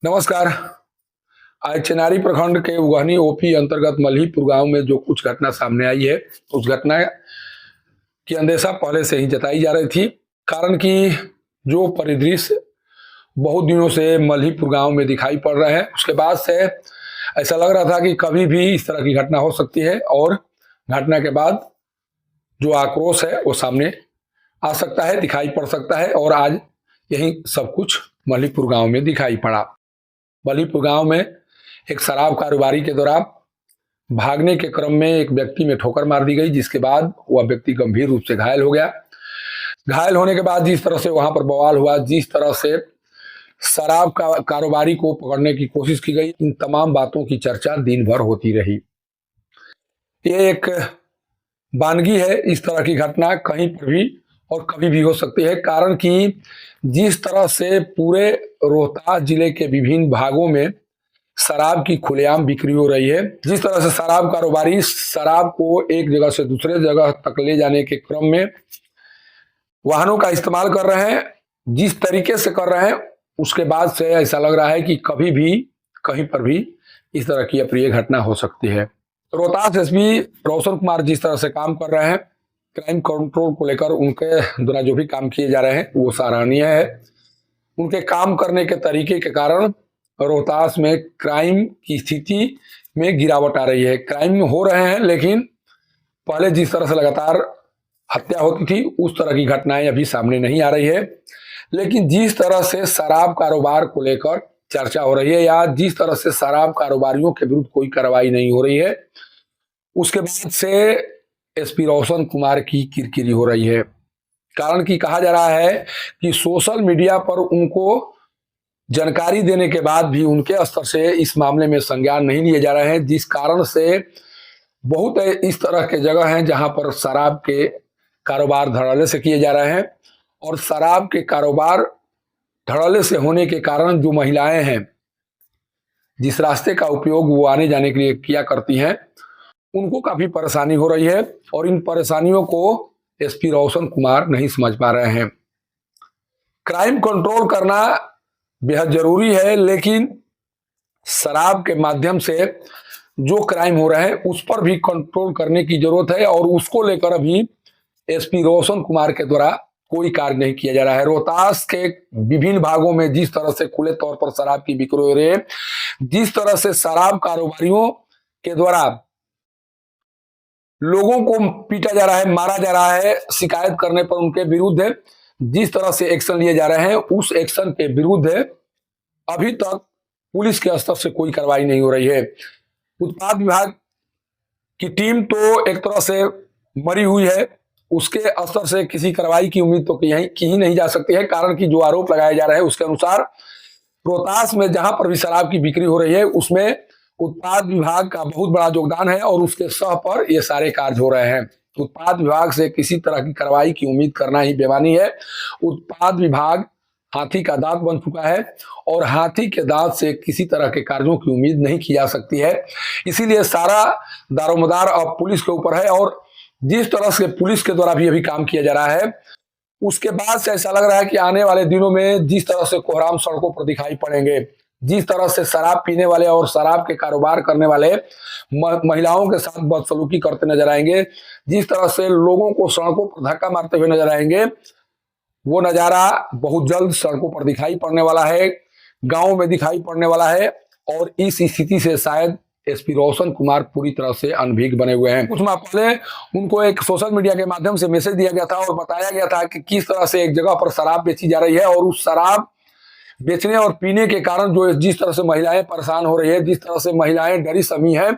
नमस्कार। आज चेनारी प्रखंड के उगहनी ओपी अंतर्गत मल्हीपुर गांव में जो कुछ घटना सामने आई है, उस घटना की अंदेशा पहले से ही जताई जा रही थी। कारण कि जो परिदृश्य बहुत दिनों से मल्हीपुर गांव में दिखाई पड़ रहे हैं, उसके बाद से ऐसा लग रहा था कि कभी भी इस तरह की घटना हो सकती है और घटना के बाद जो आक्रोश है वो सामने आ सकता है, दिखाई पड़ सकता है। और आज यही सब कुछ मल्हीपुर गांव में दिखाई पड़ा। मल्हीपुर गांव में एक शराब कारोबारी के दौरान भागने के क्रम में एक व्यक्ति में ठोकर मार दी गई, जिसके बाद वह व्यक्ति गंभीर रूप से घायल हो गया। घायल होने के बाद जिस तरह से वहां पर बवाल हुआ, जिस तरह से शराब का कारोबारी को पकड़ने की कोशिश की गई, इन तमाम बातों की चर्चा दिन भर होती रही। ये एक वानगी है, इस तरह की घटना कहीं पर भी और कभी भी हो सकती है। कारण कि जिस तरह से पूरे रोहतास जिले के विभिन्न भागों में शराब की खुलेआम बिक्री हो रही है, जिस तरह से शराब कारोबारी शराब को एक जगह से दूसरे जगह तक ले जाने के क्रम में वाहनों का इस्तेमाल कर रहे हैं, जिस तरीके से कर रहे हैं, उसके बाद से ऐसा लग रहा है कि कभी भी कहीं पर भी इस तरह की अप्रिय घटना हो सकती है। रोहतास एसपी रोशन कुमार जिस तरह से काम कर रहे हैं क्राइम कंट्रोल को लेकर, उनके द्वारा जो भी काम किए जा रहे हैं वो सराहनीय है। उनके काम करने के तरीके के कारण रोहतास में क्राइम की स्थिति में गिरावट आ रही है। क्राइम हो रहे हैं, लेकिन पहले जिस तरह से लगातार हत्या होती थी उस तरह की घटनाएं अभी सामने नहीं आ रही है। लेकिन जिस तरह से शराब कारोबार को लेकर चर्चा हो रही है, या जिस तरह से शराब कारोबारियों के विरुद्ध कोई कार्रवाई नहीं हो रही है, उसके बाद से एसपी रोशन कुमार की किरकिरी हो रही है। कारण कि कहा जा रहा है कि सोशल मीडिया पर उनको जानकारी देने के बाद भी उनके स्तर से इस मामले में संज्ञान नहीं लिए जा रहे हैं, जिस कारण से बहुत इस तरह के जगह हैं जहां पर शराब के कारोबार धड़ल्ले से किए जा रहे हैं। और शराब के कारोबार धड़ल्ले से होने के कारण जो महिलाएं हैं, जिस रास्ते का उपयोग वो आने जाने के लिए किया करती हैं, उनको काफी परेशानी हो रही है। और इन परेशानियों को एसपी रोशन कुमार नहीं समझ पा रहे हैं। क्राइम कंट्रोल करना बेहद जरूरी है, लेकिन शराब के माध्यम से जो क्राइम हो रहे हैं उस पर भी कंट्रोल करने की जरूरत है। और उसको लेकर अभी एसपी रोशन कुमार के द्वारा कोई कार्य नहीं किया जा रहा है। रोहतास के विभिन्न भागों में जिस तरह से खुले तौर पर शराब की बिक्री हो रही है, जिस तरह से शराब कारोबारियों के द्वारा लोगों को पीटा जा रहा है, मारा जा रहा है, शिकायत करने पर उनके विरुद्ध जिस तरह से एक्शन लिए जा रहे हैं, उस एक्शन के विरुद्ध अभी तक पुलिस के स्तर से कोई कार्रवाई नहीं हो रही है। उत्पाद विभाग की टीम तो एक तरह से मरी हुई है, उसके स्तर से किसी कार्रवाई की उम्मीद तो की ही नहीं जा सकती है। कारण कि जो आरोप लगाए जा रहे हैं उसके अनुसार रोहतास में जहां पर भी शराब की बिक्री हो रही है उसमें उत्पाद विभाग का बहुत बड़ा योगदान है और उसके सह पर ये सारे कार्य हो रहे हैं। उत्पाद विभाग से किसी तरह की कार्रवाई की उम्मीद करना ही बेईमानी है। उत्पाद विभाग हाथी का दांत बन चुका है और हाथी के दांत से किसी तरह के कार्यों की उम्मीद नहीं की जा सकती है। इसीलिए सारा दारोमदार अब पुलिस के ऊपर है। और जिस तरह से पुलिस के द्वारा भी अभी काम किया जा रहा है, उसके बाद से ऐसा लग रहा है कि आने वाले दिनों में जिस तरह से कोहराम सड़कों पर दिखाई पड़ेंगे, जिस तरह से शराब पीने वाले और शराब के कारोबार करने वाले महिलाओं के साथ बदसलूकी करते नजर आएंगे, जिस तरह से लोगों को सड़कों पर धक्का मारते हुए नजर आएंगे, वो नजारा बहुत जल्द सड़कों पर दिखाई पड़ने वाला है, गांव में दिखाई पड़ने वाला है। और इस स्थिति से शायद एसपी रोशन कुमार पूरी तरह से अनभिज्ञ बने हुए हैं। कुछ माह पहले उनको एक सोशल मीडिया के माध्यम से मैसेज दिया गया था और बताया गया था कि किस तरह से एक जगह पर शराब बेची जा रही है, और उस शराब बेचने और पीने के कारण जो जिस तरह से महिलाएं परेशान हो रही है, जिस तरह से महिलाएं डरी समी है,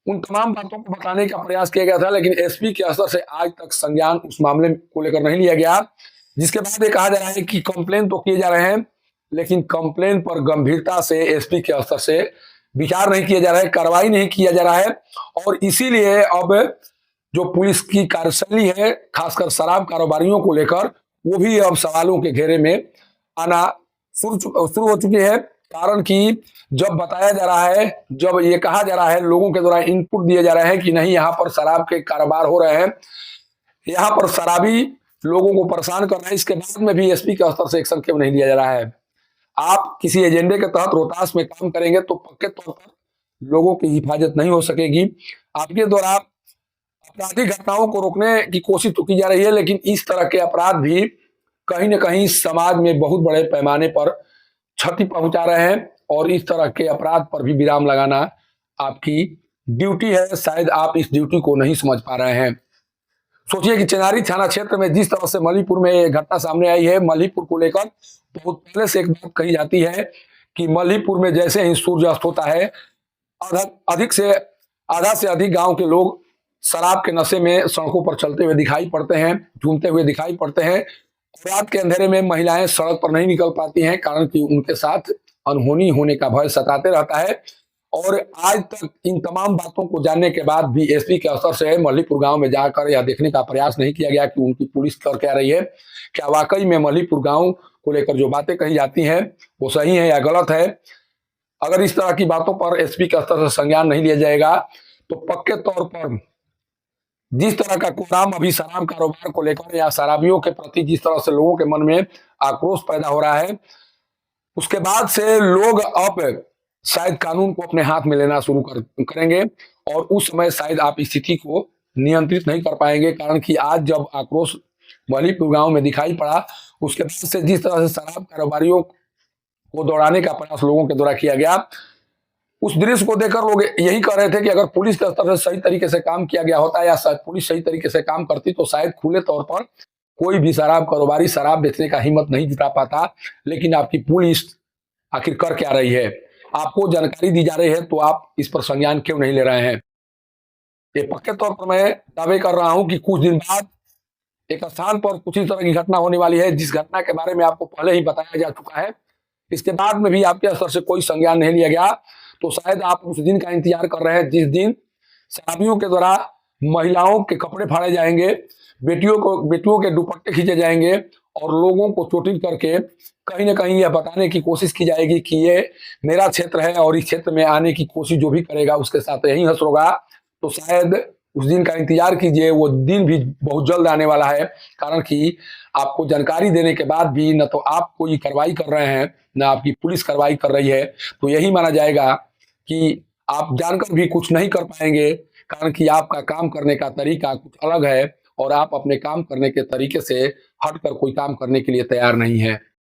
उन तमाम बातों को बताने का प्रयास किया गया था। लेकिन एसपी के स्तर से आज तक संज्ञान उस मामले को लेकर नहीं लिया गया, जिसके बाद ये कहा जा रहा है कि कंप्लेन तो किए जा रहे हैं, लेकिन कंप्लेन पर गंभीरता से एसपी के स्तर से विचार नहीं किया जा रहा है, कार्रवाई नहीं किया जा रहा है। और इसीलिए अब जो पुलिस की कार्यशैली है, खासकर शराब कारोबारियों को लेकर, वो भी अब सवालों के घेरे में आना शुरू हो चुकी है। कारण कि जब बताया जा रहा है, जब ये कहा जा रहा है, लोगों के द्वारा इनपुट दिए जा रहे हैं कि नहीं यहाँ पर शराब के कारोबार हो रहे हैं, यहाँ पर शराबी लोगों को परेशान कर रहे हैं, इसके बाद में भी एसपी के स्तर से एक्शन क्यों नहीं लिया जा रहा है? आप किसी एजेंडे के तहत रोहतास में काम करेंगे तो पक्के तौर पर लोगों की हिफाजत नहीं हो सकेगी। आपके द्वारा आपराधिक घटनाओं को रोकने की कोशिश तो की जा रही है, लेकिन इस तरह के अपराध भी कहीं न कहीं समाज में बहुत बड़े पैमाने पर क्षति पहुंचा रहे हैं और इस तरह के अपराध पर भी विराम लगाना आपकी ड्यूटी है। शायद आप इस ड्यूटी को नहीं समझ पा रहे हैं। सोचिए कि चेनारी थाना क्षेत्र में जिस तरह से मल्हीपुर में ये घटना सामने आई है, मल्हीपुर को लेकर बहुत पहले से एक बात कही जाती है कि मल्हीपुर में जैसे ही सूर्य अस्त होता है, आधा से अधिक गांव के लोग शराब के नशे में सड़कों पर चलते हुए दिखाई पड़ते हैं, झूमते हुए दिखाई पड़ते हैं। रात के अंधेरे में महिलाएं सड़क पर नहीं निकल पाती हैं, कारण कि उनके साथ अनहोनी होने का भय सताते रहता है। और आज तक इन तमाम बातों को जानने के बाद भी एसपी के स्तर से मल्हीपुर गांव में जाकर यह देखने का प्रयास नहीं किया गया कि उनकी पुलिस कर क्या रही है, क्या वाकई में मल्हीपुर गांव को लेकर जो बातें कही जाती हैं वो सही है या गलत है। अगर इस तरह की बातों पर एसपी के स्तर से संज्ञान नहीं लिया जाएगा तो पक्के तौर पर जिस तरह का कोहराम अभी शराब कारोबार को लेकर या शराबियों के प्रति जिस तरह से लोगों के मन में आक्रोश पैदा हो रहा है, उसके बाद से लोग अब शायद कानून को अपने हाथ में लेना शुरू करेंगे और उस समय शायद आप स्थिति को नियंत्रित नहीं कर पाएंगे। कारण कि आज जब आक्रोश मल्हीपुर गांव में दिखाई पड़ा, उसके बाद से जिस तरह से शराब कारोबारियों को दौड़ाने का प्रयास लोगों के द्वारा किया गया, उस दृश्य को देखकर लोग यही कह रहे थे कि अगर पुलिस के स्तर से सही तरीके से काम किया गया होता या शायद पुलिस सही तरीके से काम करती तो शायद खुले तौर पर कोई भी शराब कारोबारी शराब बेचने का हिम्मत नहीं जुटा पाता। लेकिन आपकी पुलिस आखिर कर क्या रही है? आपको जानकारी दी जा रही है तो आप इस पर संज्ञान क्यों नहीं ले रहे हैं? ये पक्के तौर पर मैं दावे कर रहा हूं कि कुछ दिन बाद एक स्थान पर कुछ इस तरह की घटना होने वाली है, जिस घटना के बारे में आपको पहले ही बताया जा चुका है। इसके बाद में भी आपके स्तर से कोई संज्ञान नहीं लिया गया तो शायद आप उस दिन का इंतजार कर रहे हैं जिस दिन शराबियों के द्वारा महिलाओं के कपड़े फाड़े जाएंगे, बेटियों के दुपट्टे खींचे जाएंगे और लोगों को चोटिल करके कहीं ना कहीं यह बताने की कोशिश की जाएगी कि ये मेरा क्षेत्र है और इस क्षेत्र में आने की कोशिश जो भी करेगा उसके साथ यही हंस होगा। तो शायद उस दिन का इंतजार कीजिए, वो दिन भी बहुत जल्द आने वाला है। कारण कि आपको जानकारी देने के बाद भी न तो आप कोई कार्रवाई कर रहे हैं न आपकी पुलिस कार्रवाई कर रही है, तो यही माना जाएगा कि आप जानकर भी कुछ नहीं कर पाएंगे। कारण कि आपका काम करने का तरीका कुछ अलग है और आप अपने काम करने के तरीके से हटकर कोई काम करने के लिए तैयार नहीं है।